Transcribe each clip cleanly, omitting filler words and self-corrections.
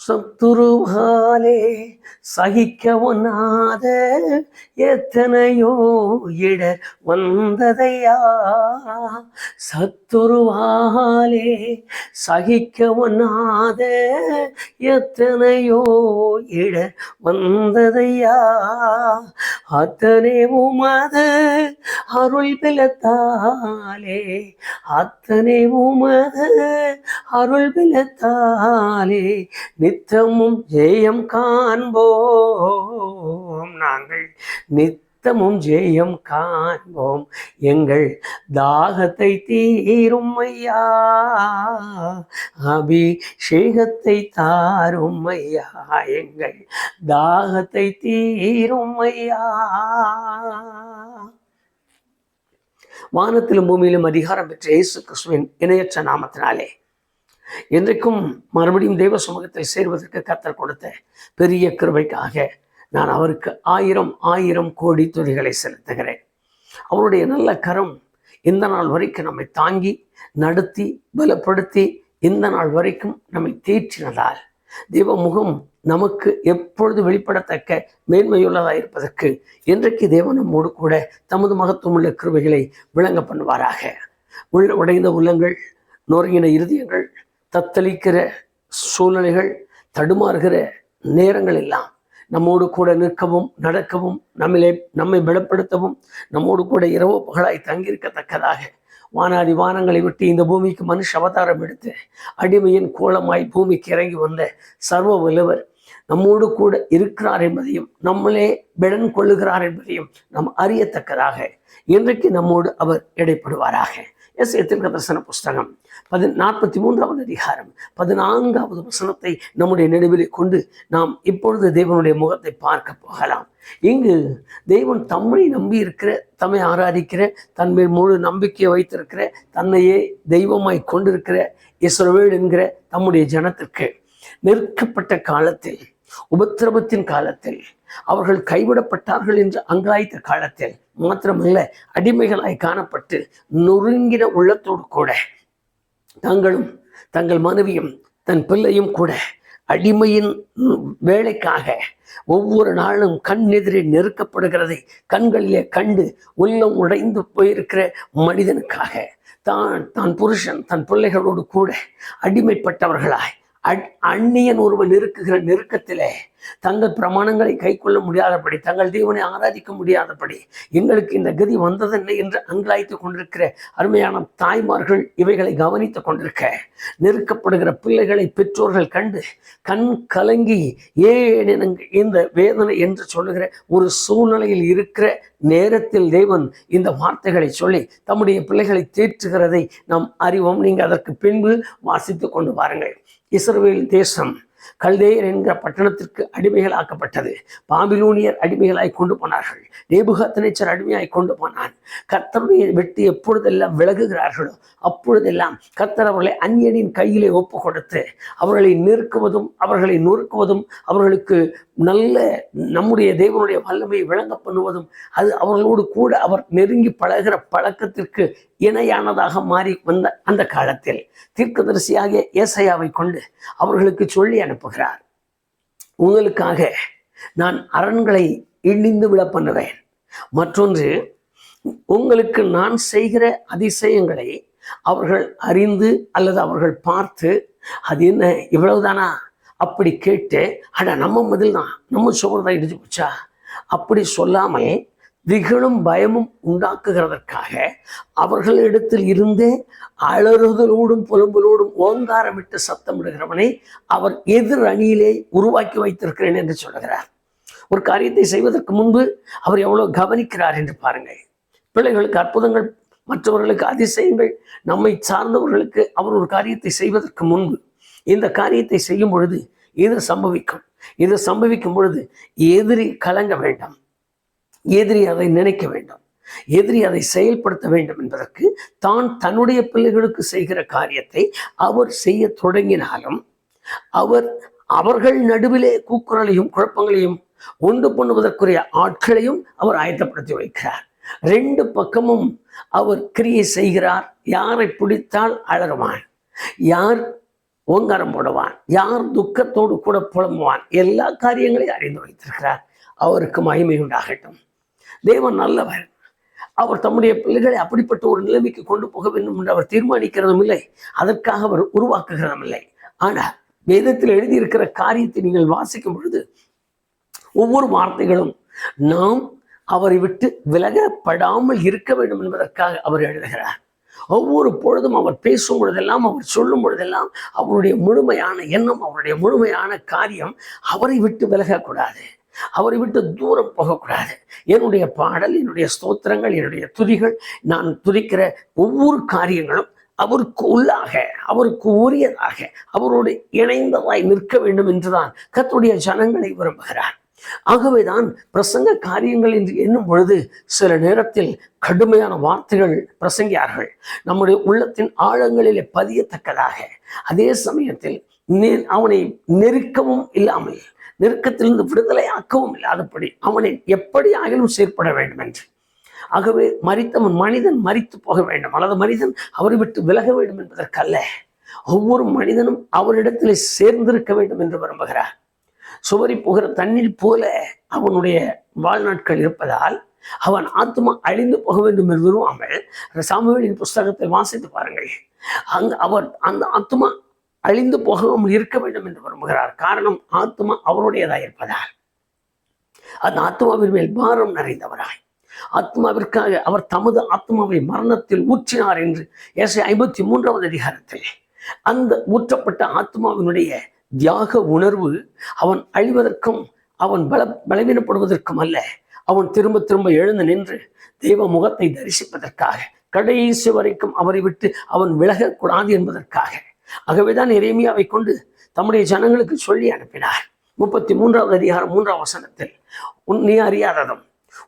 சத்துருவாலே சகிக்க ஒண்ணாத எத்தனையோ இடர் வந்ததையா. சத்துருவாலே சகிக்க ஒண்ணாத எத்தனையோ இடர் வந்ததையா. அத்தனை உமது அருள் பலத்தாலே, அத்தனை உமது அருள் பலத்தாலே நித்தமும் ஜெயம் காண்போம். நாங்கள் நித்தமும் ஜெயம் காண்போம். எங்கள் தாகத்தை தீரும் ஐயா, அபிஷேகத்தை தாரும் ஐயா. எங்கள் தாகத்தை தீரும் ஐயா. வானத்திலும் பூமியிலும் அதிகாரம் பெற்ற இயேசு கிறிஸ்துவின் இணையற்ற நாமத்தினாலே என்றைக்கும் மறுபடியும் தெய்வ சமூகத்தில் சேர்வதற்கு கர்த்தர் கொடுத்த பெரிய கிருபைக்காக நான் அவருக்கு ஆயிரம் ஆயிரம் கோடி துதிகளை செலுத்துகிறேன். அவருடைய நல்ல கரம் இந்த நாள் வரைக்கும் நம்மை தாங்கி நடத்தி பலப்படுத்தி இந்த நாள் வரைக்கும் நம்மை தேற்றினதால் தெய்வ முகம் நமக்கு எப்பொழுது வெளிப்படத்தக்க மேன்மையுள்ளதாக இருப்பதற்கு இன்றைக்கு தேவன் நம்மோடு கூட தமது மகத்துவமுள்ள கிருபைகளை விளங்க பண்ணுவாராக. உடைந்த உள்ளங்கள், நொறுங்கின இருதயங்கள், தத்தளிக்கிற சூழ்நிலைகள், தடுமாறுகிற நேரங்கள் எல்லாம் நம்மோடு கூட நிற்கவும் நடக்கவும் நம்மை பலப்படுத்தவும் நம்மோடு கூட இரவு பகலாய் தங்கியிருக்கத்தக்கதாக வானாதி வானங்களை விட்டு இந்த பூமிக்கு மனுஷ அவதாரம் எடுத்து அடிமையின் கோலமாய் பூமிக்கு இறங்கி வந்த சர்வ வல்லவர் நம்மோடு கூட இருக்கிறார் என்பதையும் நம்மளே பலன் கொள்ளுகிறார் என்பதையும் நாம் அறியத்தக்கதாக இன்றைக்கு நம்மோடு அவர் இடைப்படுவாராக. எஸ்ஐயா தீர்க்கதரிசன புஸ்தகம் 43வது அதிகாரம் 14வது வசனத்தை நம்முடைய நினைவிலே கொண்டு நாம் இப்பொழுது தேவனுடைய முகத்தை பார்க்க போகலாம். இங்கு தேவன் தம்மை நம்பி இருக்கிற, தம்மை ஆராதிக்கிற, தன்மேல் முழு நம்பிக்கையை வைத்திருக்கிற, தன்னையே தெய்வமாய் கொண்டிருக்கிற இஸ்ரவேல் என்கிற தம்முடைய ஜனத்திற்கு நெருக்கப்பட்ட காலத்தில், உபத்திரவத்தின் காலத்தில், அவர்கள் கைவிடப்பட்டார்கள் என்று அங்காய்த்த காலத்தில் மாத்திரமல்ல, அடிமைகளாய் காணப்பட்டு நொறுங்கின உள்ளத்தோடு கூட தங்களும் தங்கள் மனைவியும் தன் பிள்ளையும் கூட அடிமையின் வேலைக்காக ஒவ்வொரு நாளும் கண் எதிரே நெருக்கப்படுகிறதை கண்களிலே கண்டு உள்ளம் உடைந்து போயிருக்கிற மனிதனுக்காக தான் புருஷன் தன் பிள்ளைகளோடு கூட அடிமைப்பட்டவர்களாய் அந்நியன் ஒருவன் இருக்குகிற நெருக்கத்திலே தங்கள் பிரமாணங்களை கை கொள்ள முடியாதபடி, தங்கள் தேவனை ஆராதிக்க முடியாதபடி எங்களுக்கு இந்த கதி வந்ததென்ன என்று அங்கலாய்த்து கொண்டிருக்கிற அருமையான தாய்மார்கள் இவைகளை கவனித்து கொண்டிருக்க, நெருக்கப்படுகிற பிள்ளைகளை பெற்றோர்கள் கண்டு கண் கலங்கி ஏன் இந்த வேதனை என்று சொல்லுகிற ஒரு சூழ்நிலையில் இருக்கிற நேரத்தில் தேவன் இந்த வார்த்தைகளை சொல்லி தம்முடைய பிள்ளைகளை தேற்றுகிறதை நாம் அறிவோம். நீங்கள் அதற்கு பின்பு வாசித்து கொண்டு வாருங்கள். இஸ்ரவேல் தேசம் கல்தேயர் என்கிற பட்டணத்திற்கு அடிமைகள் ஆக்கப்பட்டது. பாபிலோனியர் அடிமைகளாய் கொண்டு போனார்கள். நேபுகாத்நேச்சர் அடிமையாய் கொண்டு போனான். கர்த்தருடைய வெட்டி எப்பொழுதெல்லாம் விலகுகிறார்களோ அப்பொழுதெல்லாம் கர்த்தர் அவர்களை அந்நியனின் கையிலே ஒப்பு கொடுத்து அவர்களை நெருக்குவதும் அவர்களை நொறுக்குவதும் அவர்களுக்கு நல்ல நம்முடைய தேவனுடைய வல்லமையை விளங்க பண்ணுவதும் அது அவர்களோடு கூட அவர் நெருங்கி பழகிற பழக்கத்திற்கு இணையானதாக மாறி வந்த அந்த காலத்தில் தீர்க்கதரிசியாகிய ஏசாயாவை கொண்டு அவர்களுக்கு சொல்லி அனுப்புகிறார். உங்களுக்காக நான் அரண்களை இடிந்து விழ பண்ணுவேன். மற்றொன்று, உங்களுக்கு நான் செய்கிற அதிசயங்களை அவர்கள் அறிந்து அல்லது அவர்கள் பார்த்து அது என்ன இவ்வளவுதானா அப்படி கேட்டு, அட நம்ம பதில் தான், நம்ம சோழதான் இடிச்சு போச்சா அப்படி சொல்லாமல் திகிலும் பயமும் உண்டாக்குகிறதற்காக அவர்களிடத்தில் இருந்தே அலறுதலோடும் புலம்பலோடும் ஓங்காரமிட்டு சத்தமிடுகிறவனை அவர் எதிர் அணியிலே உருவாக்கி வைத்திருக்கிறேன் என்று சொல்லுகிறார். ஒரு காரியத்தை செய்வதற்கு முன்பு அவர் எவ்வளவு கவனிக்கிறார் என்று பாருங்கள். பிள்ளைகளுக்கு அற்புதங்கள், மற்றவர்களுக்கு அதிசயங்கள், நம்மை சார்ந்தவர்களுக்கு அவர் ஒரு காரியத்தை செய்வதற்கு முன்பு இந்த காரியத்தை செய்யும் பொழுது இது சம்பவிக்கும். இது சம்பவிக்கும் பொழுது எதிரி கலங்க வேண்டாம், எதிரி அதை நினைக்க வேண்டும், எதிரி அதை செயல்படுத்த வேண்டும் என்பதற்கு தான் தன்னுடைய பிள்ளைகளுக்கு செய்கிற காரியத்தை அவர் செய்ய தொடங்கினாலும் அவர்கள் நடுவிலே கூக்குரலையும் குழப்பங்களையும் உண்டு பண்ணுவதற்குரிய ஆட்களையும் அவர் ஆயத்தப்படுத்தி வைக்கிறார். ரெண்டு பக்கமும் அவர் கிரியை செய்கிறார். யாரை பிடித்தால் அலறுவான், யார் ஓங்காரம் போடுவான், யார் துக்கத்தோடு கூட புலம்புவான். எல்லா காரியங்களையும் அறிந்து வைத்திருக்கிறார். அவருக்கு மகிமை உண்டாகட்டும். தேவன் நல்லவர். அவர் தம்முடைய பிள்ளைகளை அப்படிப்பட்ட ஒரு நிலைமைக்கு கொண்டு போக வேண்டும் என்று அவர் தீர்மானிக்கிறதும் இல்லை, அதற்காக அவர் உருவாக்குகிறதும் இல்லை. ஆனால் வேதத்தில் எழுதியிருக்கிற காரியத்தை நீங்கள் வாசிக்கும் பொழுது ஒவ்வொரு வார்த்தைகளும் நாம் அவரை விட்டு விலகப்படாமல் இருக்க வேண்டும் என்பதற்காக அவர் எழுதுகிறார். ஒவ்வொரு பொழுதும் அவர் பேசும் பொழுதெல்லாம், அவர் சொல்லும் பொழுதெல்லாம் அவருடைய முழுமையான எண்ணம், அவருடைய முழுமையான காரியம் அவரை விட்டு விலகக்கூடாது, அவரை விட்டு தூரம் போகக்கூடாது. என்னுடைய பாடல், என்னுடைய ஸ்தோத்திரங்கள், என்னுடைய துதிகள், நான் துதிக்கிற ஒவ்வொரு காரியங்களும் அவருக்கு உள்ளாக, அவருக்கு உரியதாக, அவரோடு இணைந்ததாய் நிற்க வேண்டும் என்றுதான் கர்த்தருடைய ஜனங்களை விரும்புகிறார். ஆகவேதான் பிரசங்க காரியங்கள் என்று எண்ணும் பொழுது சில நேரத்தில் கடுமையான வார்த்தைகள் பிரசங்கியார்கள், நம்முடைய உள்ளத்தின் ஆழங்களிலே பதியத்தக்கதாக. அதே சமயத்தில் அவனை நெருக்கவும் இல்லாமல், நெருக்கத்திலிருந்து விடுதலை ஆக்கவும் இல்லாதபடி அவனை எப்படி ஆகிலும் செயற்பட வேண்டும் என்று. ஆகவே மரித்தவன் மனிதன் மரித்து போக வேண்டும், அல்லது மனிதன் அவரை விட்டு விலக வேண்டும் என்பதற்கல்ல, ஒவ்வொரு மனிதனும் அவரிடத்திலே சேர்ந்திருக்க வேண்டும் என்று விரும்புகிறார். சுவரி போகிற தண்ணீர் போல அவனுடைய வாழ்நாட்கள் இருப்பதால் அவன் ஆத்மா அழிந்து போக வேண்டும் என்று விரும்பாமல், சாமுவேலின் புஸ்தகத்தை வாசித்து பாருங்கள், அவர் அந்த ஆத்மா அழிந்து போகாமல் இருக்க வேண்டும் என்று விரும்புகிறார். காரணம், ஆத்மா அவருடையதாக இருப்பதால். அந்த ஆத்மாவின் மேல் பாரம் நிறைந்தவராய், ஆத்மாவிற்காக அவர் தமது ஆத்மாவை மரணத்தில் ஊற்றினார் என்று ஏசாயா 53வது அதிகாரத்தில் அந்த ஊற்றப்பட்ட ஆத்மாவினுடைய தியாக உணர்வு அவன் அழிவதற்கும் அவன் பலவீனப்படுவதற்கும் அல்ல, அவன் திரும்ப திரும்ப எழுந்து நின்று தெய்வ முகத்தை தரிசிப்பதற்காக, கடைசி வரைக்கும் அவரை விட்டு அவன் விலகக்கூடாது என்பதற்காக. ஆகவேதான் எரேமியாவை கொண்டு தம்முடைய ஜனங்களுக்கு சொல்லி அனுப்பினார். 33வது அதிகாரம் 3ஆம் வசனத்தில், நீ அறியாததும்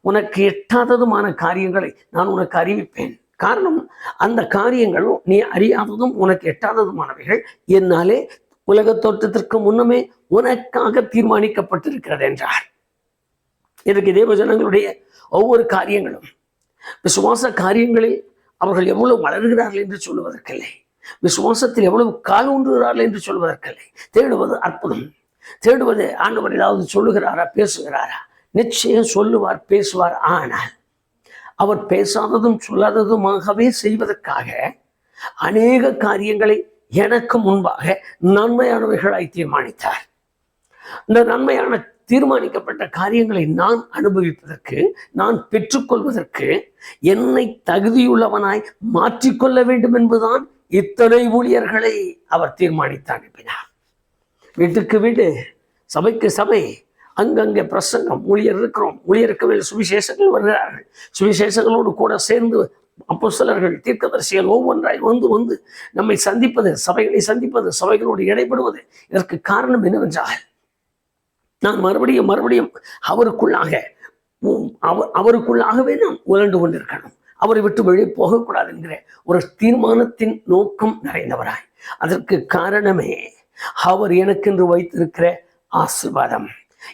உனக்கு எட்டாததுமான காரியங்களை நான் உனக்கு அறிவிப்பேன். காரணம், அந்த காரியங்களும் நீ அறியாததும் உனக்கு எட்டாததுமானவைகள் என்னாலே உலக தோற்றத்திற்கு முன்னமே உனக்காக தீர்மானிக்கப்பட்டிருக்கிறது என்றார். இதற்கு தேவ ஜனங்களுடைய ஒவ்வொரு காரியங்களும், விசுவாச காரியங்களில் அவர்கள் எவ்வளவு வளர்கிறார்கள் என்று சொல்லுவதற்கில்லை, விசுவாசத்தில் எவ்வளவு கால் ஊன்றுகிறார்கள் என்று சொல்வதற்கில்லை. தேடுவது அற்புதம், தேடுவது ஆண்டவர் ஏதாவது சொல்லுகிறாரா, பேசுகிறாரா? நிச்சயம் சொல்லுவார், பேசுவார். ஆனால் அவர் பேசாததும் சொல்லாததுமாகவே செய்வதற்காக அநேக காரியங்களை எனக்கு முன்பாக நன்மையானவைகளாய் தீர்மானித்தார். இந்த நன்மையான தீர்மானிக்கப்பட்ட காரியங்களை நான் அனுபவிப்பதற்கு, நான் பெற்றுக்கொள்வதற்கு என்னை தகுதியுள்ளவனாய் மாற்றிக்கொள்ள வேண்டும் என்பதுதான் இத்தனை ஊழியர்களை அவர் தீர்மானித்து அனுப்பினார். வீட்டுக்கு வீடு, சபைக்கு சபை, அங்கங்கே பிரசங்கம், ஊழியர் இருக்கிறோம், ஊழியருக்கு மேல் சுவிசேஷங்கள் வருகிறார்கள், சுவிசேஷங்களோடு கூட சேர்ந்து அப்போஸ்தலர்கள், தீர்க்கதரிசிகள் ஒவ்வொன்றாய் வந்து நம்மை சந்திப்பது, சபைகளை சந்திப்பது, சபைகளோடு இடைப்படுவது. இதற்கு காரணம் என்னவென்றால், நான் மறுபடியும் அவருக்குள்ளாகவே நாம் உழண்டு கொண்டிருக்கணும், அவரை விட்டு வெளியே போகக்கூடாது என்கிற ஒரு தீர்மானத்தின் நோக்கம் நிறைந்தவராய். அதற்கு காரணமே அவர் எனக்கென்று வைத்திருக்கிற ஆசீர்வாதம்,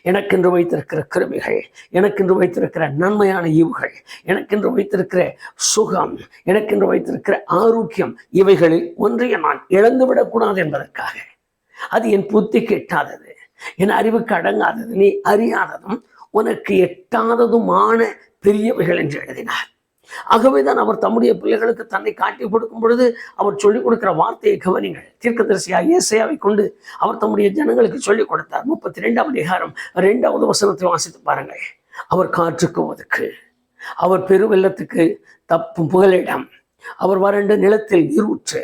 எனக்கென்று வைத்திருக்கிற கிருபைகள், எனக்கென்று வைத்திருக்கிற நன்மையான ஈவுகள், எனக்கென்று வைத்திருக்கிற சுகம், எனக்கென்று வைத்திருக்கிற ஆரோக்கியம், இவைகளில் ஒன்றைய நான் இழந்துவிடக்கூடாது என்பதற்காக. அது என் புத்திக்கு எட்டாதது, என் அறிவுக்கு அடங்காதது, நீ அறியாததும் உனக்கு எட்டாததுமான பெரியவைகள் என்று எழுதினார். ஆகவேதான் அவர் தம்முடைய பிள்ளைகளுக்கு தன்னை காட்டி கொடுக்கும் பொழுது அவர் சொல்லிக் கொடுக்கிற வார்த்தையை கவனிங்கள். தீர்க்கதரிசியாக ஏசாயாவை கொண்டு அவர் தம்முடைய ஜனங்களுக்கு சொல்லிக் கொடுத்தார். 32ஆம் அதிகாரம் 2வது வசனத்தை வாசித்து பாருங்கள். அவர் காற்றுக்கு ஒதுக்கு, அவர் பெருவெள்ளத்துக்கு தப்பும் புகலிடம், அவர் வறண்ட நிலத்தில் நீரூற்று.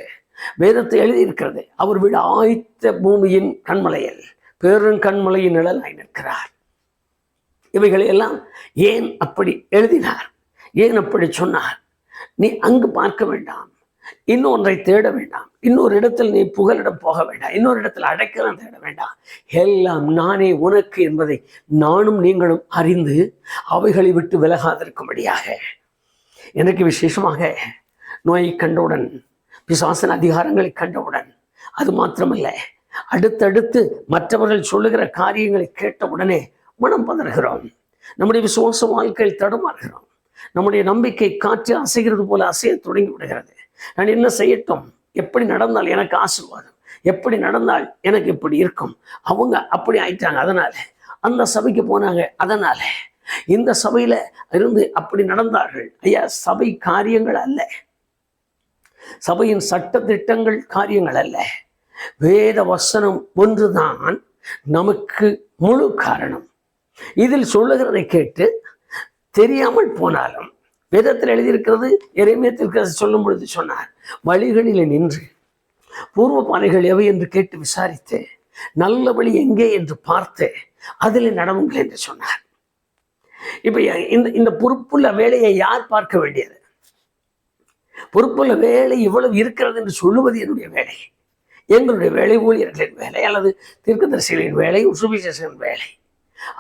வேதத்தை எழுதியிருக்கிறது, அவர் விட ஆய்த்த பூமியின் கண்மலையில் பெருங்கண்மலையின் நிழலாய் நிற்கிறார். இவைகளை எல்லாம் ஏன் அப்படி எழுதினார், ஏன் அப்படி சொன்னார்? நீ அங்கு பார்க்க வேண்டாம், இன்னொன்றை தேட வேண்டாம், இன்னொரு இடத்தில் நீ புகலிடம் போக வேண்டாம், இன்னொரு இடத்தில் அடைக்கலம் தேட வேண்டாம். எல்லாம் நானே உனக்கு என்பதை நானும் நீங்களும் அறிந்து அவைகளை விட்டு விலகாதிருக்கும்படியாக. எனக்கு விசேஷமாக நோயை கண்டவுடன், பிசாசின் அதிகாரங்களை கண்டவுடன், அது மாத்திரமல்ல, அடுத்தடுத்து மற்றவர்கள் சொல்லுகிற காரியங்களை கேட்டவுடனே மனம் பதறுகிறோம், நம்முடைய விசுவாச வாழ்க்கையில் தடுமாறுகிறோம், நம்முடைய நம்பிக்கை காற்று அசைகிறது போல அசைய தொடங்கி விடுகிறது. நான் என்ன செய்யட்டும், எப்படி நடந்தால் எனக்கு ஆசீர்வாதம், எப்படி நடந்தால் எனக்கு இப்படி இருக்கும், அவங்க அப்படி ஆயிட்டாங்க, அதனால அந்த சபைக்கு போனாங்க, அதனால இந்த சபையில இருந்து அப்படி நடந்தார்கள். ஐயா, சபை காரியங்கள் அல்ல, சபையின் சட்ட திட்டங்கள் காரியங்கள் அல்ல, வேத வசனம் ஒன்றுதான் நமக்கு முழு காரணம். இதில் சொல்லுகிறதை கேட்டு தெரியாமல் போனாலும் வேதத்தில் எழுதியிருக்கிறது, எரேமியாவில் சொல்லும் பொழுது சொன்னார், வழிகளில் நின்று பூர்வ பாதைகள் எவை என்று கேட்டு விசாரித்து நல்ல வழி எங்கே என்று பார்த்து அதில் நடவுங்கள் என்று சொன்னார். இப்ப இந்த பொறுப்புள்ள வேலையை யார் பார்க்க வேண்டியது? பொறுப்புள்ள வேலை இவ்வளவு இருக்கிறது என்று சொல்லுவது என்னுடைய வேலை, எங்களுடைய வேலை, ஊழியர்களின் வேலை, அல்லது தீர்க்கதரிசிகளின் வேலை, சுவிசேஷன் வேலை.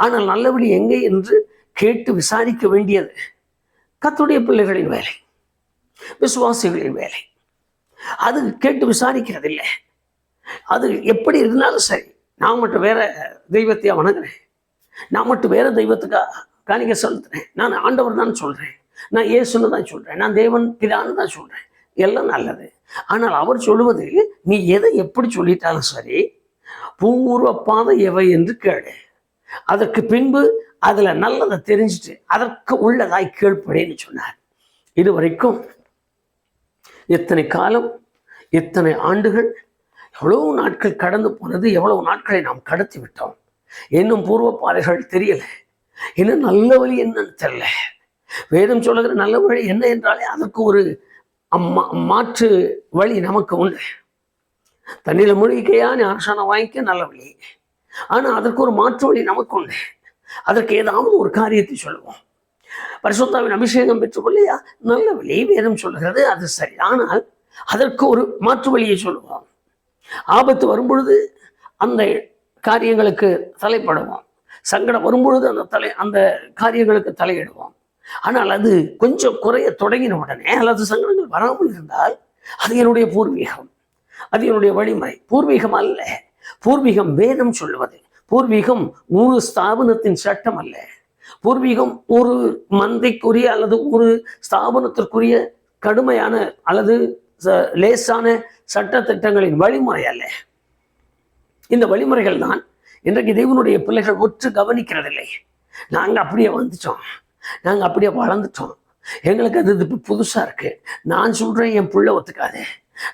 ஆனால் நல்ல வழி எங்கே என்று கேட்டு விசாரிக்க வேண்டியது கர்த்தருடைய பிள்ளைகளின் வேலை, விசுவாசிகளின் வேலை. அது கேட்டு விசாரிக்கிறது இல்லை. அது எப்படி இருந்தாலும் சரி, நான் மட்டும் வேற தெய்வத்தையா வணங்குறேன், நான் மட்டும் வேற தெய்வத்துக்கா காணிக்க செலுத்துறேன், நான் ஆண்டவர் தான் சொல்றேன், நான் இயேசுன்னு தான் சொல்றேன், நான் தேவன் பிதான்னு தான் சொல்றேன், எல்லாம் நல்லது. ஆனால் அவர் சொல்லுவது, நீ எதை எப்படி சொல்லிட்டாலும் சரி, பூர்வ பாதை எவை என்று கேளு, அதற்கு பின்பு அதுல நல்லதை தெரிஞ்சுட்டு அதற்கு உள்ளதாய் கீழ்ப்படின்னு சொன்னார். இதுவரைக்கும் எத்தனை காலம், எத்தனை ஆண்டுகள், எவ்வளவு நாட்கள் கடந்து போனது, எவ்வளவு நாட்களை நாம் கடத்தி விட்டோம். இன்னும் பூர்வ பாதைகள் தெரியல, இன்னும் நல்ல வழி என்னன்னு தெரியல. வேதம் சொல்லுகிற நல்ல வழி என்ன என்றாலே அதற்கு ஒரு மாற்று வழி நமக்கு உண்டு. தண்ணியில மூழ்கிக்கையா நீ அரசாணம் வாங்கிக்க, நல்ல வழி. ஆனா அதற்கு ஒரு மாற்று வழி நமக்கு உண்டு. அதற்கு ஏதாவது ஒரு காரியத்தை சொல்லுவோம். பரிசுத்தாவின் அபிஷேகம் பெற்றுக்கொள்ளையா, நல்ல வழி வேதம் சொல்லுகிறது, அது சரி. ஆனால் அதற்கு ஒரு மாற்று வழியை சொல்லுவோம். ஆபத்து வரும்பொழுது அந்த காரியங்களுக்கு தலைப்படுவோம், சங்கடம் வரும்பொழுது அந்த காரியங்களுக்கு தலையிடுவோம். ஆனால் அது கொஞ்சம் குறைய தொடங்கின உடனே, அல்லது சங்கடங்கள் வராமல் இருந்தால், அது என்னுடைய பூர்வீகம், அது என்னுடைய வழிமுறை. பூர்வீகம் அல்ல, பூர்வீகம் வேதம் சொல்லுவது. பூர்வீகம் ஒரு ஸ்தாபனத்தின் சட்டம் அல்ல, பூர்வீகம் ஒரு மந்தைக்குரிய அல்லது ஒரு ஸ்தாபனத்திற்குரிய கடுமையான அல்லது லேசான சட்ட திட்டங்களின் வழிமுறை அல்ல. இந்த வழிமுறைகள் தான் இன்றைக்கு தேவனுடைய பிள்ளைகள் ஒற்று கவனிக்கிறதில்லை. நாங்கள் அப்படியே வந்துட்டோம், நாங்கள் அப்படியே வளர்ந்துட்டோம், எங்களுக்கு அது இப்போ புதுசாக இருக்கு, நான் சொல்கிறேன் என் பிள்ளை ஒத்துக்காது,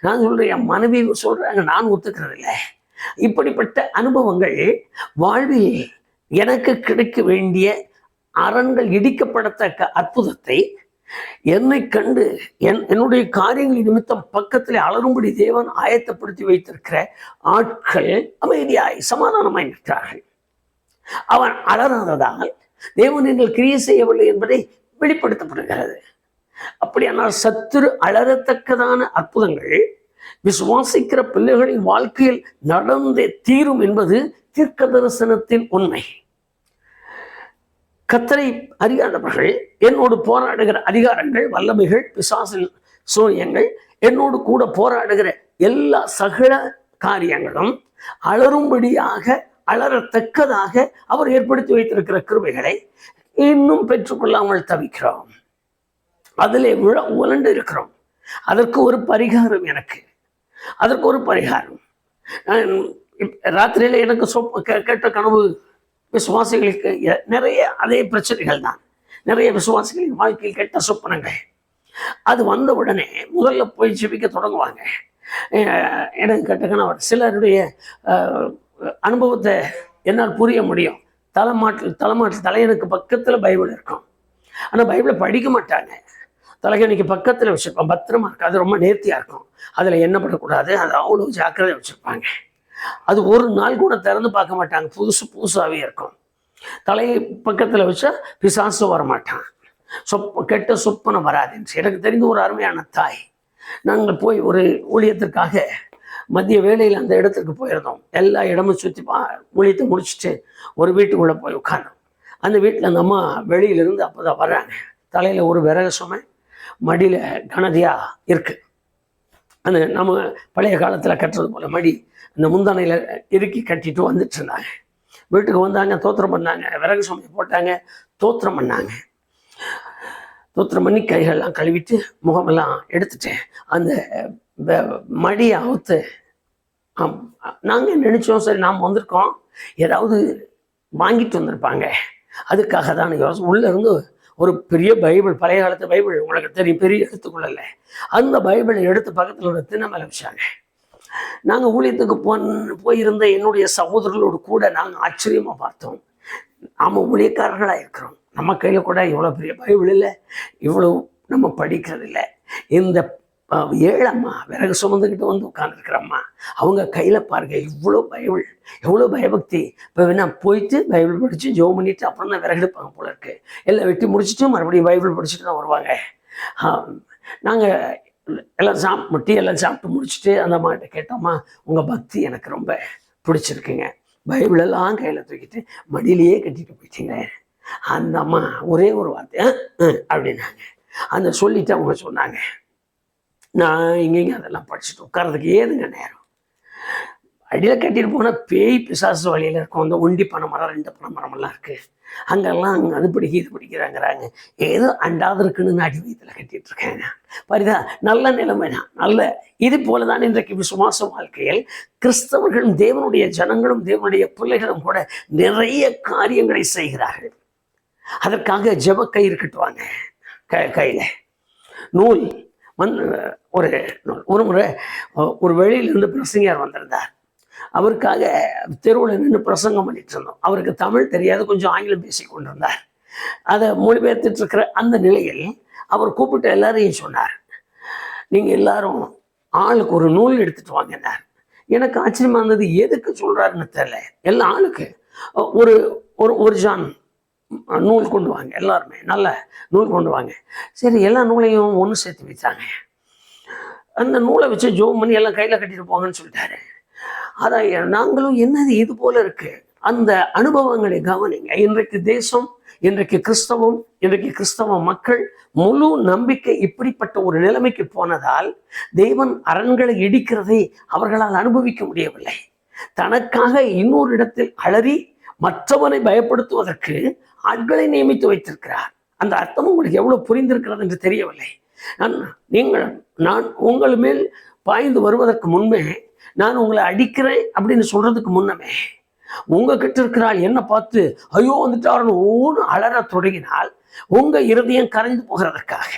நான் சொல்கிறேன் என் மனைவி சொல்கிறாங்க, நான் ஒத்துக்கிறதில்லை. இப்படிப்பட்ட அனுபவங்கள் வாழ்வில் எனக்கு கிடைக்க வேண்டிய அரண்கள் இடிக்கப்படத்தக்க அற்புதத்தை என்னை கண்டு என்னுடைய காரியங்கள் நிமித்தம் பக்கத்தில் அலரும்படி தேவன் ஆயத்தப்படுத்தி வைத்திருக்கிற ஆட்கள் அமைதியாய் சமாதானமாய் நிற்கிறார்கள். அவன் அலறாததால் தேவன் நீங்கள் கிரியை செய்யவில்லை என்பதை வெளிப்படுத்தப்படுகிறது. அப்படியானால் சத்துரு அலறத்தக்கதான அற்புதங்கள் விசுவாசிக்கிற பிள்ளைகளின் வாழ்க்கையில் நடந்தே தீரும் என்பது தீர்க்க தரிசனத்தின் உண்மை. கர்த்தரை அறியாதவர்கள், என்னோடு போராடுகிற அதிகாரங்கள், வல்லமைகள், பிசாசின் சூரியங்கள், என்னோடு கூட போராடுகிற எல்லா சகல காரியங்களும் அலரும்படியாக அலரத்தக்கதாக அவர் ஏற்படுத்தி வைத்திருக்கிற கிருபைகளை இன்னும் பெற்றுக்கொள்ளாமல் தவிக்கிறோம், அதிலே உழண்டு இருக்கிறோம். அதற்கு ஒரு பரிகாரம், அதற்கு ஒரு பரிகாரம். ராத்திரியில எனக்கு கேட்ட கனவு, விசுவாசிகளுக்கு நிறைய அதே பிரச்சனைகள் தான், நிறைய விசுவாசிகளின் வாழ்க்கையில் கெட்ட சொப்பனங்கள். அது வந்த உடனே முதல்ல போய் ஜெபிக்க தொடங்குவாங்க. எனக்கு கேட்ட கணவர், சிலருடைய அனுபவத்தை என்னால் புரிய முடியும். தலையணுக்கு பக்கத்தில் பைபிள் இருக்கும், ஆனால் பைபிளை படிக்க மாட்டாங்க. தலைகணிக்கு பக்கத்தில் வச்சுருப்பான், பத்திரமா இருக்கும், அது ரொம்ப நேர்த்தியாக இருக்கும், அதில் எண்ணப்படக்கூடாது, அது அவ்வளோ ஜாக்கிரதை வச்சுருப்பாங்க. அது ஒரு நாள் கூட திறந்து பார்க்க மாட்டாங்க, புதுசாகவே இருக்கும். தலையை பக்கத்தில் வச்சா பிசாசு வரமாட்டான், கெட்ட சொப்பனம் வராதுன்னு. எனக்கு தெரிந்த ஒரு அருமையான தாய், நாங்கள் போய் ஒரு ஊழியத்திற்காக மதிய வேளையில் அந்த இடத்துக்கு போயிருந்தோம். எல்லா இடமும் சுற்றி ஊழியத்தை முடிச்சுட்டு ஒரு வீட்டுக்குள்ளே போய் உட்காந்தோம். அந்த வீட்டில் அந்த அம்மா வெளியிலேருந்து அப்போ தான் வர்றாங்க. தலையில் ஒரு விறகு சுமை, மடியில் கனதியாக இருக்குது. அந்த நம்ம பழைய காலத்தில் கட்டுறது போல் மடி அந்த முந்தானையில் இறுக்கி கட்டிட்டு வந்துட்டு இருந்தாங்க. வீட்டுக்கு வந்தாங்க, தோத்திரம் பண்ணாங்க, விறகு சுமையை போட்டாங்க, தோத்திரம் பண்ணாங்க. தோத்திரம் பண்ணி கைகள்லாம் கழுவிட்டு முகமெல்லாம் எடுத்துட்டேன். அந்த மடியை அவுத்து நாங்கள் நினச்சோம், சரி நாம் வந்திருக்கோம், ஏதாவது வாங்கிட்டு வந்திருப்பாங்க, அதுக்காக தான் யோசனை. உள்ளே இருந்து ஒரு பெரிய பைபிள், பழைய காலத்து பைபிள், உங்களுக்கு தெரியும், பெரிய எடுத்துக்கொள்ளலை. அந்த பைபிளை எடுத்து பக்கத்தில் ஒரு திண்ணை மேலே வச்சாங்க. நாங்கள் ஊழியத்துக்கு போயிருந்த என்னுடைய சகோதரர்களோடு கூட நாங்கள் ஆச்சரியமாக பார்த்தோம். நாம் ஊழியக்காரர்களாக இருக்கிறோம், நம்ம கையில் கூட இவ்வளோ பெரிய பைபிள் இல்லை, இவ்வளோ நம்ம படிக்கிறதில்லை. இந்த ஏழம்மா விறகு சுமந்துக்கிட்டு வந்து உட்காந்துருக்குறம்மா, அவங்க கையில் பாருங்க இவ்வளோ பைபிள், எவ்வளோ பயபக்தி. இப்போ வேணா போயிட்டு பைபிள் படித்து ஜோம் பண்ணிவிட்டு அப்புறம் தான் விறகு எடுப்பாங்க போல இருக்கு. எல்லாம் வெட்டி முடிச்சுட்டு மறுபடியும் பைபிள் படிச்சுட்டு தான் வருவாங்க. நாங்கள் எல்லாம் டீ எல்லாம் சாப்பிட்டு முடிச்சுட்டு அந்த அம்மாகிட்ட கேட்டோம்மா, உங்கள் பக்தி எனக்கு ரொம்ப பிடிச்சிருக்குங்க, பைபிளெல்லாம் கையில் தூக்கிட்டு மடியிலேயே கட்டிட்டு போயிட்டீங்க. அந்த அம்மா ஒரே ஒரு வார்த்தை அப்படின்னாங்க. அந்த சொல்லிட்டு அவங்க சொன்னாங்க, நான் இங்கேங்க அதெல்லாம் படிச்சுட்டு உட்கார்றதுக்கு ஏதுங்க நேரம், அடியில் கட்டிட்டு போனால் பேய் பிசாசு வழியில் இருக்கும். அந்த ஒண்டி பனை மரம், 2 பனை மரமெல்லாம் இருக்குது, அங்கெல்லாம் அது பிடிக்க இது பிடிக்கிறாங்கிறாங்க. ஏதோ அண்டாவது இருக்குன்னு அடி வயிற்றில் கட்டிட்டு இருக்கேன். பரிதா நல்ல நிலைமை தான், நல்ல இது போல தான் இன்றைக்கு விசுவாச வாழ்க்கையில் கிறிஸ்தவர்களும் தேவனுடைய ஜனங்களும் தேவனுடைய பிள்ளைகளும் கூட நிறைய காரியங்களை செய்கிறார்கள். அதற்காக ஜெப கயிறு கட்டுவாங்க கையில். நூல் ஒரு முறை ஒரு வெளியிலிருந்து பிரசங்கர் வந்திருந்தார். அவருக்காக தெருவில் நின்று பிரசங்கம் பண்ணிட்டு இருந்தோம். அவருக்கு தமிழ் தெரியாது, கொஞ்சம் ஆங்கிலம் பேசி கொண்டிருந்தார். அதை மொழிபெயர்த்துட்டு இருக்கிற அந்த நிலையில் அவர் கூப்பிட்டு எல்லாரையும் சொன்னார், நீங்கள் எல்லாரும் ஆளுக்கு ஒரு நூல் எடுத்துட்டு வாங்கினார். எனக்கு ஆச்சரியமா இருந்தது, எதுக்கு சொல்றாருன்னு தெரியல. எல்லா ஆளுக்கு ஒரு ஜான் நூல் கொண்டு வாங்க, எல்லாருமே நல்ல நூல் கொண்டு வாங்க. சரி, எல்லா நூலையும் ஒன்று சேர்த்து வைத்தாங்க. அந்த நூலை வச்சு ஜோம் பண்ணி எல்லாம் கையில் கட்டிட்டு போங்கன்னு சொல்லிட்டாரு. அதான் நாங்களும் என்னது இது போல இருக்கு, அந்த அனுபவங்களை கவனிங்க. இன்றைக்கு தேசம், இன்றைக்கு கிறிஸ்தவம், இன்றைக்கு கிறிஸ்தவ மக்கள் முழு நம்பிக்கை இப்படிப்பட்ட ஒரு நிலைமைக்கு போனதால் தேவன் அரண்களை இடிக்கிறதை அவர்களால் அனுபவிக்க முடியவில்லை. தனக்காக இன்னொரு இடத்தில் அலறி மற்றவனை பயப்படுத்துவதற்கு ஆட்களை நியமித்து வைத்திருக்கிறார். அந்த அர்த்தம் உங்களுக்கு எவ்வளவு புரிந்திருக்கிறது என்று தெரியவில்லை. நான் உங்கள் மேல் பாய்ந்து வருவதற்கு முன்பே, நான் உங்களை அடிக்கிறேன் அப்படின்னு சொல்றதுக்கு முன்னமே, உங்ககிட்ட இருக்கிறாள் என்ன பார்த்து ஐயோ வந்துட்டாருன்னு ஓன்னு அலற தொடங்கினால் உங்க இருதயம் கரைந்து போகிறதற்காக.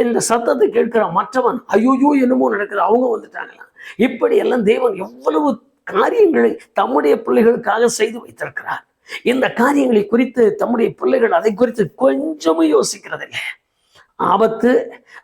இந்த சத்தத்தை கேட்கிற மற்றவன் ஐயோயோ என்னமோ நடக்குது, அவங்க வந்துட்டாங்களா. இப்படி எல்லாம் தேவன் எவ்வளவு காரியங்களை தம்முடைய பிள்ளைகளுக்காக செய்து வைத்திருக்கிறார். இந்த காரியங்களை குறித்து தம்முடைய பிள்ளைகள் அதை குறித்து கொஞ்சமும் யோசிக்கிறதில்லை. ஆபத்து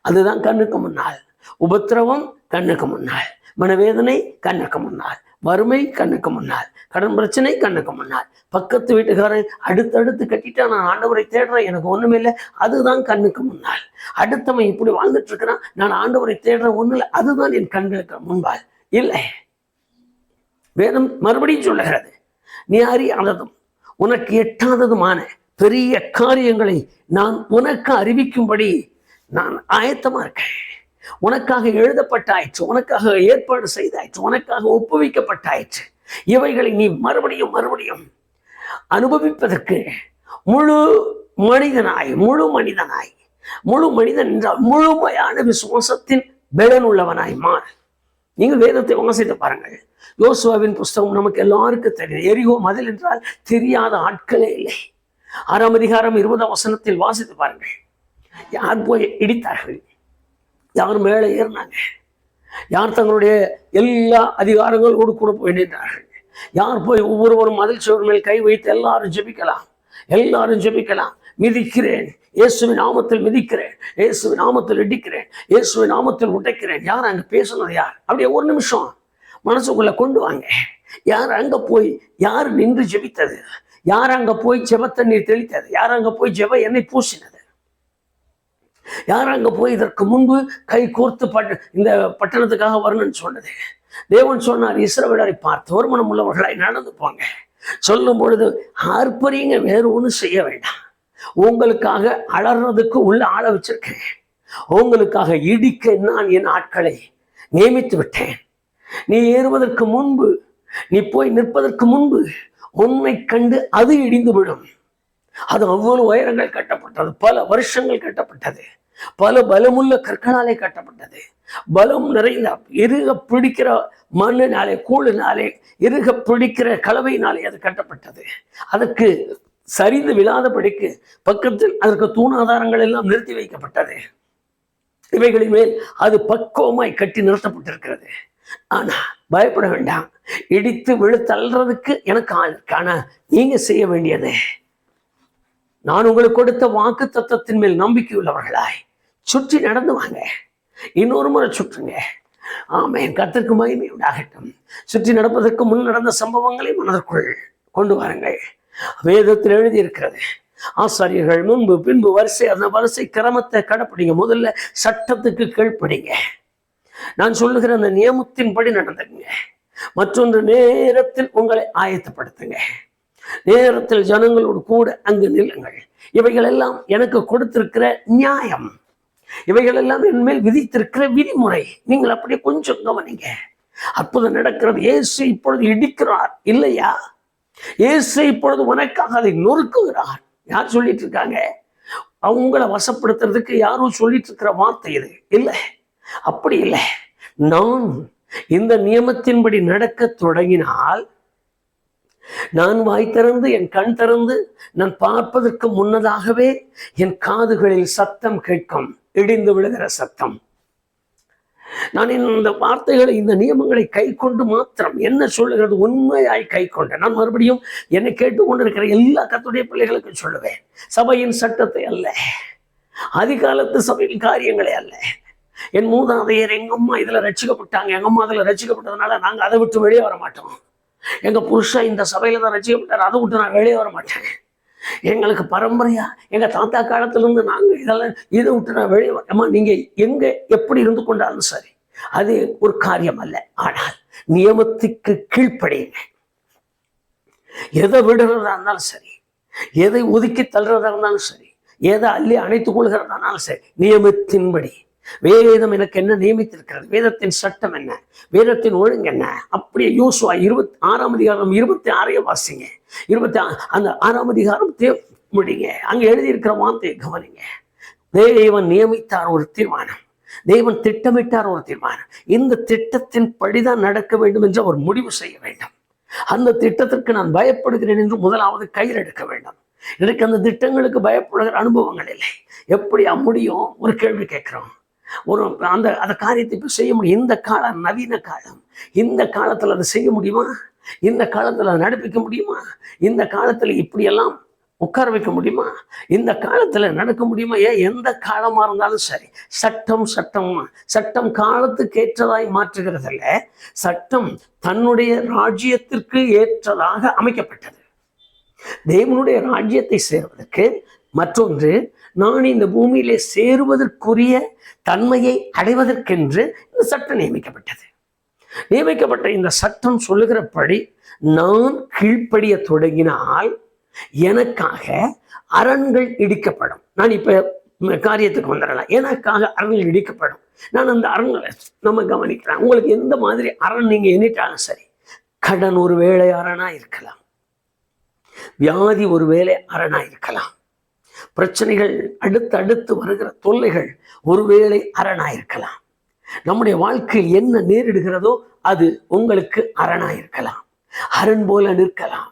அதுதான் கண்ணுக்கு முன்னால், உபத்திரவம் கண்ணுக்கு முன்னால், மனவேதனை கண்ணுக்கு முன்னால், வறுமை கண்ணுக்கு முன்னால், கடன் பிரச்சனை கண்ணுக்கு முன்னால், பக்கத்து வீட்டுக்காரன் அடுத்தடுத்து கட்டிட்டா நான் ஆண்டவரை தேடுறேன் எனக்கு ஒண்ணுமே இல்லை, அதுதான் கண்ணுக்கு முன்னால். அடுத்தவன் இப்படி வாழ்ந்துட்டு இருக்கிறான், நான் ஆண்டவரை தேடுறேன் ஒண்ணு இல்லை, அதுதான் என் கண்களுக்கு முன்பால் இல்லை. வேதம் மறுபடியும் சொல்லுகிறது, நீ அறியாததும் உனக்கு எட்டாததுமான பெரிய காரியங்களை நான் உனக்கு அறிவிக்கும்படி நான் ஆயத்தமா இருக்கேன். உனக்காக எழுதப்பட்டாயிற்று, உனக்காக ஏற்பாடு செய்தாயிற்று, உனக்காக ஒப்புவிக்கப்பட்டாயிற்று. இவைகளை நீ மறுபடியும் மறுபடியும் அனுபவிப்பதற்கு முழு மனிதனாய், முழு மனிதன் என்றால் முழுமையான விசுவாசத்தின் பலன் உள்ளவனாய் மாறு. நீங்கள் வேதத்தை வாசித்து பாருங்கள். யோசுவாவின் புஸ்தகம் நமக்கு எல்லாருக்கும் தெரியும். எரிகோ மதில் என்றால் தெரியாத ஆட்களே இல்லை. 6ஆம் அதிகாரம் 20ஆம் வசனத்தில் வாசித்து பாருங்கள். யார் போய் இடித்தார்கள், யார் மேலே ஏறினாங்க, யார் தங்களுடைய எல்லா அதிகாரங்களோடு கூட போய் நின்றார்கள், யார் போய் ஒவ்வொருவரும் மதில் சுவர் மேல் கை வைத்து எல்லாரும் ஜெபிக்கலாம். மிதிக்கிறேன், இயேசுவின் நாமத்தில் மிதிக்கிறேன், இயேசுவின் நாமத்தில் இடிக்கிறேன், இயேசுவின் நாமத்தில் உடைக்கிறேன். யார் அங்கே பேசுனது? யார்? அப்படியே ஒரு நிமிஷம் மனசுக்குள்ள கொண்டு வாங்க. யார் அங்க போய், யார் நின்று ஜெபித்தது, யார் அங்க போய் ஜெப தண்ணீர் தெளித்தது, யார் அங்க போய் ஜெப எண்ணெய் பூசினது, யார் அங்க போய் இதற்கு முன்பு கை கோர்த்து இந்த பட்டணத்துக்காக வரணும்னு சொன்னது. தேவன் சொன்னார், இஸ்ரவேலரை பார்த்து ஒரு மனம் உள்ளவர்களாய் நடந்து போங்க. சொல்லும் பொழுது ஆர்ப்பரிங்க, வேறு ஒன்றும் செய்ய வேண்டாம். உங்களுக்காக அலறதுக்கு உள்ள ஆள வச்சிருக்கேன், உங்களுக்காக இடிக்க நான் என் ஆட்களை நியமித்து விட்டேன். நீ ஏறுவதற்கு முன்பு, நீ போய் நிற்பதற்கு முன்பு உன்னை கண்டு அது இடிந்து விடும். அது அவ்வளவு உயரங்கள் கட்டப்பட்டது, பல வருஷங்கள் கட்டப்பட்டது. பல பலமுள்ள கற்களாலே கட்டப்பட்டது. பலம் நிறைந்த இறுக பிடிக்கிற மண்ணினாலே, கூழினாலே, இறுக பிடிக்கிற கலவையினாலே அது கட்டப்பட்டது. அதற்கு சரிந்து விழாதபடிக்கு பக்கத்தில் அதற்கு தூணாதாரங்கள் எல்லாம் நிறுத்தி வைக்கப்பட்டது. இவைகளின் மேல் அது பக்குவமாய் கட்டி நிறுத்தப்பட்டிருக்கிறது. ஆனா பயப்பட வேண்டாம், இடித்து விழுத்தல்றதுக்கு எனக்கு ஆள் இருக்கு. ஆனா நீங்க செய்ய வேண்டியது, நான் உங்களுக்கு கொடுத்த வாக்கு தத்தத்தின் மேல் நம்பிக்கை உள்ளவர்களாய் சுற்றி நடந்து வாங்க. இன்னொரு முறை சுற்றுங்க. ஆமென். கர்த்தருக்கு மகிமை உண்டாகட்டும். சுற்றி நடப்பதற்கு முன் நடந்த சம்பவங்களை மனதிற்குள் கொண்டு வாருங்கள். வேதத்தில் எழுதி இருக்கிறது, ஆசாரியர்கள் முன்பு பின்பு வரிசை, அந்த வரிசை கிரமத்தை கடைப்பிடிங்க. முதல்ல சட்டத்துக்கு கீழ்ப்படிங்க. நான் சொல்லுகிற அந்த நியமத்தின்படி நடந்துங்க. மற்றொன்று, நேரத்தில் உங்களை ஆயத்தப்படுத்துங்க. நேரத்தில் ஜனங்களோடு கூட அங்கு நில்லுங்கள். இவைகள் எல்லாம் எனக்கு கொடுத்திருக்கிற நியாயம், இவைகள் எல்லாம் என் மேல் விதித்திருக்கிற விதிமுறை. நீங்கள் அப்படியே கொஞ்சம் கவனிங்க. அற்புதம் நடக்கிறது. இயேசு இப்பொழுது இடிக்கிறார் இல்லையா? இயேசு இப்பொழுது உனக்காக அதை நொறுக்குகிறார். யார் சொல்லிட்டு இருக்காங்க? அவங்கள வசப்படுத்துறதுக்கு யாரும் சொல்லிட்டு இருக்கிற வார்த்தை இது இல்லை. அப்படி இல்லை. நான் இந்த நியமத்தின்படி நடக்க தொடங்கினால், நான் வாய் திறந்து என் கண் திறந்து நான் பார்ப்பதற்கு முன்னதாகவே என் காதுகளில் சத்தம் கேட்கும், இடிந்து விழுகிற சத்தம். நான் இந்த வார்த்தைகளை, இந்த நியமங்களை கை கொண்டு மாத்திரம் என்ன சொல்லுகிறது உண்மையாய் கை கொண்ட, நான் மறுபடியும் என்னை கேட்டுக்கொண்டிருக்கிற எல்லா கர்த்தருடைய பிள்ளைகளுக்கும் சொல்லுவேன், சபையின் சட்டத்தை அல்ல, அதிகாலத்து சபையின் காரியங்களே அல்ல. என் மூதாதையர், எங்க அம்மா இதுல ரட்சிக்கப்பட்டாங்க, எங்க அம்மா அதுல ரட்சிக்கப்பட்டதுனால நாங்க அதை விட்டு வெளியே வர மாட்டோம். எங்க புருஷன் இந்த சபையில தான் ரட்சிக்கப்பட்டார், அதை விட்டு நான் வெளியே வர மாட்டேன். எங்களுக்கு பரம்பரையா எங்க தாத்தா காலத்துல இருந்து நாங்க இதெல்லாம் இதை விட்டு நான் வெளியே அம்மா, நீங்க எங்க எப்படி இருந்து கொண்டாலும் சரி, அது ஒரு காரியம் அல்ல. ஆனால் நியமத்துக்கு கீழ்ப்படியுங்க. எதை விடுறதா இருந்தாலும் சரி, எதை ஒதுக்கி தள்ளுறதா இருந்தாலும் சரி, எதை அள்ளி அணைத்துக் கொள்கிறதா இருந்தாலும் சரி, நியமத்தின்படி. வேதம் எனக்கு என்ன நியமித்திருக்கிறது, வேதத்தின் சட்டம் என்ன, வேதத்தின் ஒழுங்கு என்ன. அப்படியே யோசுவா 26ஆம் அதிகாரம் 26 வாசிங்க. அந்த 6ஆம் அதிகாரம் முடிங்க. அங்க எழுதியிருக்கிற வார்த்தையை கவனிங்க. தேவன் நியமித்தார் ஒரு தீர்மானம், தேவன் திட்டமிட்டார் ஒரு தீர்மானம். இந்த திட்டத்தின் படிதான் நடக்க வேண்டும் என்று அவர் முடிவு செய்ய வேண்டும். அந்த திட்டத்திற்கு நான் பயப்படுகிறேன் என்று முதலாவது கையில் எடுக்க வேண்டும். எனக்கு அந்த திட்டங்களுக்கு பயப்படுகிற அனுபவங்கள் இல்லை. எப்படி முடியும்? ஒரு கேள்வி கேட்கிறோம். அந்த காரியத்தை இப்போ செய்ய முடியும். இந்த காலம் நவீன காலம். இந்த காலத்தில் அதை செய்ய முடியுமா? இந்த காலத்தில் அதை நடப்பிக்க முடியுமா? இந்த காலத்தில் இப்படியெல்லாம் உட்கார வைக்க முடியுமா? இந்த காலத்தில் நடக்க முடியுமா? எந்த காலமாக இருந்தாலும் சரி, சட்டம் காலத்துக்கு ஏற்றதாய் மாற்றுகிறதில்ல. சட்டம் தன்னுடைய ராஜ்யத்திற்கு ஏற்றதாக அமைக்கப்பட்டது. தேவனுடைய ராஜ்யத்தை சேர்வதற்கு, மற்றொன்று நான் இந்த பூமியிலே சேருவதற்குரிய தன்மையை அடைவதற்கென்று இந்த சட்டம் நியமிக்கப்பட்டது. நியமிக்கப்பட்ட இந்த சட்டம் சொல்லுகிறபடி நான் கீழ்ப்படிய தொடங்கினால் எனக்காக அரண்கள் இடிக்கப்படும். நான் இப்ப காரியத்துக்கு வந்துடலாம். எனக்காக அரண்கள் இடிக்கப்படும். நான் அந்த அரண்களை நம்ம கவனிக்கலாம். உங்களுக்கு எந்த மாதிரி அரண் நீங்க எண்ணிட்டாலும் சரி, கடன் ஒரு வேளை அரணா இருக்கலாம், வியாதி ஒரு வேளை அரணா இருக்கலாம், பிரச்சனைகள் அடுத்து வருகிற தொல்லைகள் ஒருவேளை அரணாயிருக்கலாம், நம்முடைய வாழ்க்கையில் என்ன நேரிடுகிறதோ அது உங்களுக்கு அரணாயிருக்கலாம், அரண் போல நிற்கலாம்.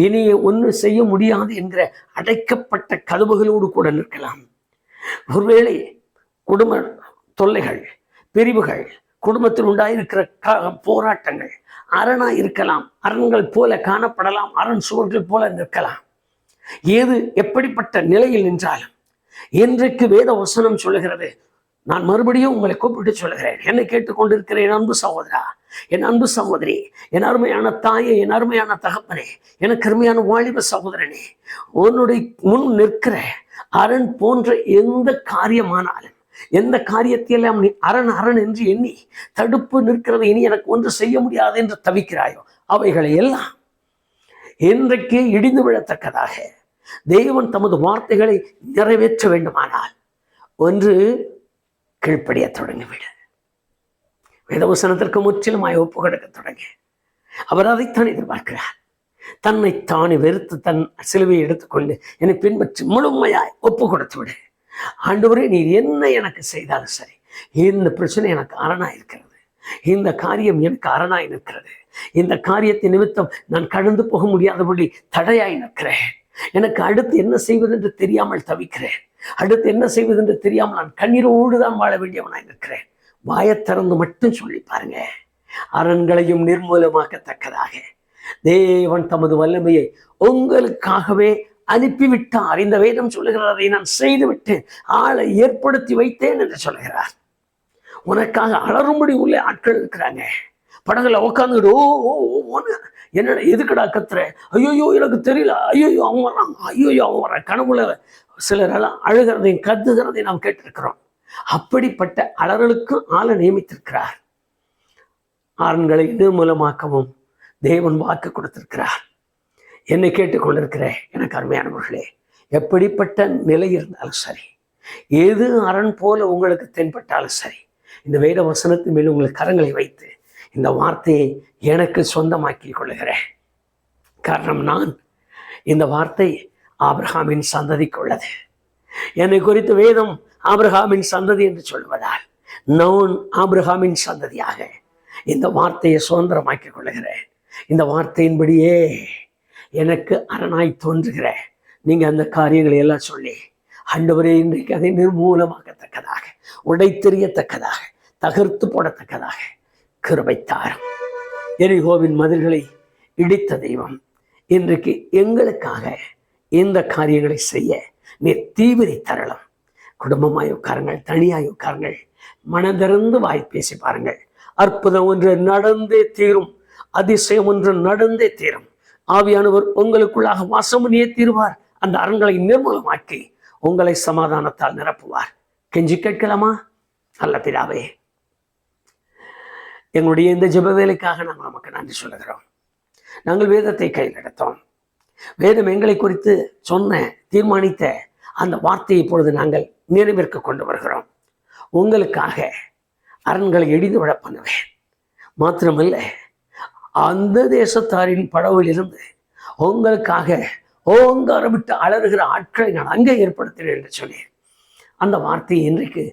இனி ஒன்று செய்ய முடியாது என்கிற அடைக்கப்பட்ட கதவுகளோடு கூட நிற்கலாம். ஒருவேளை குடும்ப தொல்லைகள், பிரிவுகள், குடும்பத்தில் உண்டாயிருக்கிற போராட்டங்கள் அரணா இருக்கலாம், அரண்கள் போல காணப்படலாம், அரண் சுவர்கள் போல நிற்கலாம். ஏது எப்படிப்பட்ட நிலையில் நின்றாலும் இன்றைக்கு வேத வசனம் சொல்லுகிறது. நான் மறுபடியும் உங்களை கூப்பிட்டு சொல்லுகிறேன், என்னை கேட்டுக்கொண்டிருக்கிற என் அன்பு சகோதரா, என் அன்பு சகோதரி, என் அருமையான தாயே, என் அருமையான தகப்பனே, எனக்கு அருமையான வாலிப சகோதரனே, உன்னுடைய முன் நிற்கிற அரண் போன்ற எந்த காரியமானாலும், எந்த காரியத்தையெல்லாம் நீ அரண் என்று எண்ணி தடுப்பு நிற்கிறது, இனி எனக்கு ஒன்று செய்ய முடியாது என்று தவிக்கிறாயோ, அவைகளை எல்லாம் இன்றைக்கு இடிந்து விழத்தக்கதாக தேவன் தமது வார்த்தைகளை நிறைவேற்ற வேண்டுமானால் ஒன்று கீழ்ப்படிய தொடங்கிவிடு. வேதவசனத்திற்கு முற்றிலுமாய் ஒப்பு கொடுக்க தொடங்கி. அவர் அதைத்தான் எதிர்பார்க்கிறார். தன்னை தானே வெறுத்து தன் சிலுவையை எடுத்துக்கொண்டு என்னை பின்பற்றி முழுமையாய் ஒப்பு கொடுத்து விடு. ஆண்டவரே, நீர் என்ன எனக்கு செய்தாலும் சரி, இந்த பிரச்சனை எனக்கு அரணாய் இருக்கிறது, இந்த காரியம் எனக்கு அரணாய் நிற்கிறது, இந்த காரியத்தை நிமித்தம் நான் கடந்து போக முடியாதபடி தடையாய் நிற்கிறேன், எனக்கு அடுத்து என்ன செய்வது என்று தெரியாமல் தவிக்கிறேன், அடுத்து என்ன செய்வது என்று தெரியாமல் நான் கண்ணீரோடு தான் வாழ வேண்டியவனாய் நிற்கிறேன். வாயைத் திறந்து மட்டும் சொல்லி பாருங்க. அரண்களையும் நிர்மூலமாக்கத்தக்கதாக தேவன் தமது வல்லமையை உங்களுக்காகவே அனுப்பிவிட்டார். இந்த வேதம் சொல்லுகிறார், அதை நான் செய்துவிட்டு ஆளை ஏற்படுத்தி வைத்தேன் என்று சொல்லுகிறார். உனக்காக அலறும்படி உள்ள ஆட்கள் இருக்கிறாங்க. படகுல உட்காந்துக்கிட்டு ஓன்னு என்னடா எதுக்கடா கத்துற, ஐயோயோ எனக்கு தெரியல, ஐயோயோ அவன் வர்றான், ஐயோயோ அவன் வர்றான். கனவுல சிலரெல்லாம் அழுகிறதையும் கத்துகிறதையும் நாம் கேட்டிருக்கிறோம். அப்படிப்பட்ட அலறலுக்கும் ஆளை நியமித்திருக்கிறார். ஆண்களை நிர்மூலமாக்கவும் தேவன் வாக்கு கொடுத்திருக்கிறார். என்னை கேட்டுக்கொண்டிருக்கிற எனக்கு அருமையானவர்களே, எப்படிப்பட்ட நிலை இருந்தாலும் சரி, எது அரண் போல உங்களுக்கு தென்பட்டாலும் சரி, இந்த வேத வசனத்தின் மேல் உங்களுக்கு கரங்களை வைத்து இந்த வார்த்தையை எனக்கு சொந்தமாக்கி கொள்ளுகிறேன். காரணம், நான் இந்த வார்த்தை ஆபிரகாமின் சந்ததிக்கு உள்ளது. என்னை குறித்து வேதம் ஆபிரகாமின் சந்ததி என்று சொல்வதால் நான் ஆபிரகாமின் சந்ததியாக இந்த வார்த்தையை சுதந்திரமாக்கிக் கொள்ளுகிறேன். இந்த வார்த்தையின்படியே எனக்கு அரணாய் தோன்றுகிற நீங்க அந்த காரியங்களை எல்லாம் சொல்லி, ஆண்டவரே இன்றைக்கு அதை நிர்மூலமாக்கத்தக்கதாக, உடைத்தெறியத்தக்கதாக, தகர்த்து போடத்தக்கதாக கிருபை தாரும். எரிகோவின் மதில்களை இடித்த தெய்வம் இன்றைக்கு எங்களுக்காக இந்த காரியங்களை செய்ய நீர் தீவிரி தரலாம். குடும்பமாய் உட்காருங்கள், தனியாய் உட்காருங்கள், மனதிறந்து வாய் பேசி பாருங்கள். அற்புதம் ஒன்று நடந்தே தீரும், அதிசயம் ஒன்று நடந்தே தீரும். ஆவியானவர் உங்களுக்குள்ளாக வாசம் பண்ணியே தீருவார். அந்த அரண்களை நிர்மூலமாக்கி உங்களை சமாதானத்தால் நிரப்புவார். கெஞ்சி கேட்கலாமா? நல்ல பிதாவே, எங்களுடைய இந்த ஜெப வேலைக்காக நாங்கள் நமக்கு நன்றி சொல்லுகிறோம். நாங்கள் வேதத்தை கையில் எடுத்தோம். வேதம் எங்களை குறித்து சொன்ன தீர்மானித்த அந்த வார்த்தையை இப்பொழுது நாங்கள் நினைவிற்கு கொண்டு வருகிறோம். உங்களுக்காக அரண்களை இடிந்து விட பண்ணுவேன். மாத்திரமல்ல, அந்த தேசத்தாரின் படவில் இருந்து உங்களுக்காக ஓங்காரமிட்டு அலறுகிற ஆட்களை நான் அங்கே ஏற்படுத்தினேன் என்று சொன்னேன். அந்த வார்த்தையை இன்றைக்கு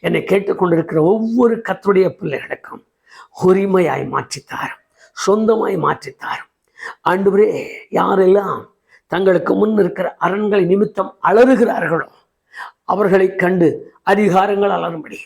என்னை கேட்டுக்கொண்டிருக்கிற ஒவ்வொரு கர்த்தருடைய பிள்ளைகளுக்கும் உரிமையாய் மாற்றித்தாரும், சொந்தமாய் மாற்றித்தாரும். ஆண்டவரே, யாரெல்லாம் தங்களுக்கு முன் இருக்கிற அரண்களை நிமித்தம் அலறுகிறார்களோ அவர்களை கண்டு அதிகாரங்கள் அலரும்படி,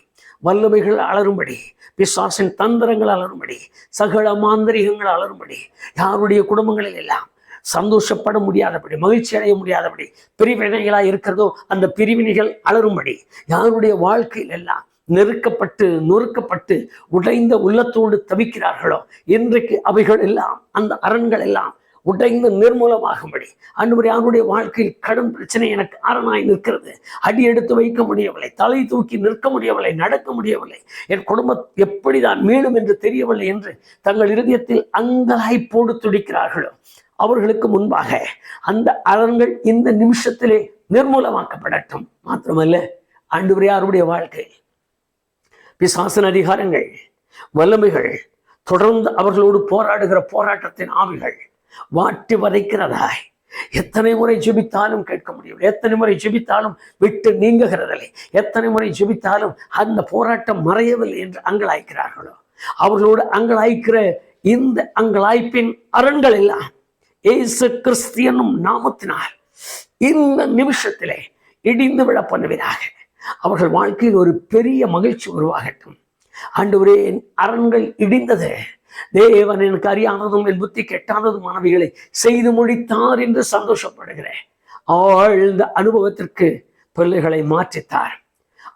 வல்லமைகள் அலரும்படி, பிசாசின் தந்திரங்கள் அலரும்படி, சகல மாந்திரிகங்கள் அலரும்படி, யாருடைய குடும்பங்களில் எல்லாம் சந்தோஷப்பட முடியாதபடி, மகிழ்ச்சி அடைய முடியாதபடி பிரிவினைகளாக இருக்கிறதோ அந்த பிரிவினைகள் அலரும்படி, யாருடைய வாழ்க்கையில் எல்லாம் நெருக்கப்பட்டு நொறுக்கப்பட்டு உடைந்த உள்ளத்தோடு தவிக்கிறார்களோ இன்றைக்கு அவைகள் எல்லாம், அந்த அரண்கள் எல்லாம் உடைந்து நிர்மூலமாகும்படி. ஆண்டவரே, யாருடைய வாழ்க்கையில் கடும் பிரச்சனை எனக்கு அரணாய் நிற்கிறது, அடி எடுத்து வைக்க முடியவில்லை, தலை தூக்கி நிற்க முடியவில்லை, நடக்க முடியவில்லை, என் குடும்பம் எப்படிதான் மீளும் என்று தெரியவில்லை என்று தங்கள் இருதயத்தில் அங்கலாய்ப்போடு துடிக்கிறார்களோ அவர்களுக்கு முன்பாக அந்த அரண்கள் இந்த நிமிஷத்திலே நிர்மூலமாக்கப்படட்டும். மாத்திரமல்ல ஆண்டவரே, யாருடைய வாழ்க்கையில் பிசாசின் அதிகாரங்கள், வல்லமைகள், தொடர்ந்து அவர்களோடு போராடுகிற போராட்டத்தின் ஆவிகள் வாட்டி வதைக்கிறதாய், எத்தனை முறை ஜெபித்தாலும் கேட்க முடியவில்லை, எத்தனை முறை ஜெபித்தாலும் விட்டு நீங்குகிறதில்லை, எத்தனை முறை ஜெபித்தாலும் அந்த போராட்டம் மறையவில்லை என்று அங்கலாய்க்கிறார்களோ அவர்களோடு அங்கலாய்க்கிற இந்த அங்கலாய்ப்பின் அரண்கள் எல்லாம் இயேசு கிறிஸ்து என்னும் நாமத்தினால் இந்த நிமிஷத்திலே இடிந்து விட பண்ணுவதாக. அவர்கள் வாழ்க்கையில் ஒரு பெரிய மகிழ்ச்சி உருவாகட்டும். ஆண்டவரே, என் அரண்கள் இடிந்தது, தேவன் எனக்கு அறியானதும் என் புத்தி கெட்டானதும் மாணவிகளை செய்து முடித்தார் என்று சந்தோஷப்படுகிறேன். ஆழ்ந்த அனுபவத்திற்கு பிள்ளைகளை மாற்றித்தார்.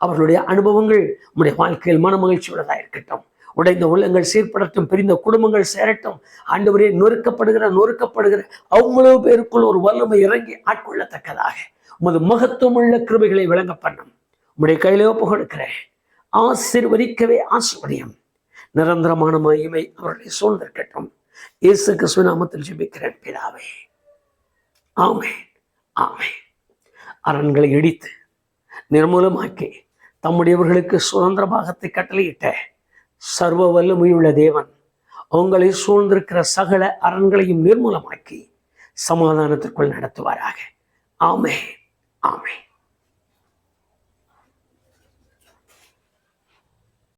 அவர்களுடைய அனுபவங்கள் உங்களுடைய வாழ்க்கையில் மன மகிழ்ச்சி உள்ளதாக இருக்கட்டும். உடைந்த உள்ளங்கள் சீர்படட்டும், பிரிந்த குடும்பங்கள் சேரட்டும். ஆண்டவரே, நொறுக்கப்படுகிற அவ்வளவு பேருக்குள் ஒரு வல்லமை இறங்கி ஆட்கொள்ளத்தக்கதாக உமது மகத்துவமுள்ள கிருபைகளை விளங்க பண்ணும். உம்முடைய கையிலே ஒப்புக் கொடுக்கிறேன். ஆசீர்வதிக்கவே ஆசீர்வதியும். நிரந்தரமான மகிமை அவர்களை சூழ்ந்திருக்கட்டும். இயேசு கிறிஸ்துவின் நாமத்தில் ஜெபிக்கிறேன் பிதாவே, ஆமென், ஆமென். அரண்களை இடித்து நிர்மூலமாக்கி தம்முடையவர்களுக்கு சுதந்திர பாகத்தை கட்டளையிட்ட சர்வ வல்லமையுள்ள தேவன் உங்களை சூழ்ந்திருக்கிற சகல அரண்களையும் நிர்மூலமாக்கி சமாதானத்திற்குள் நடத்துவாராக. ஆமென், ஆமென்.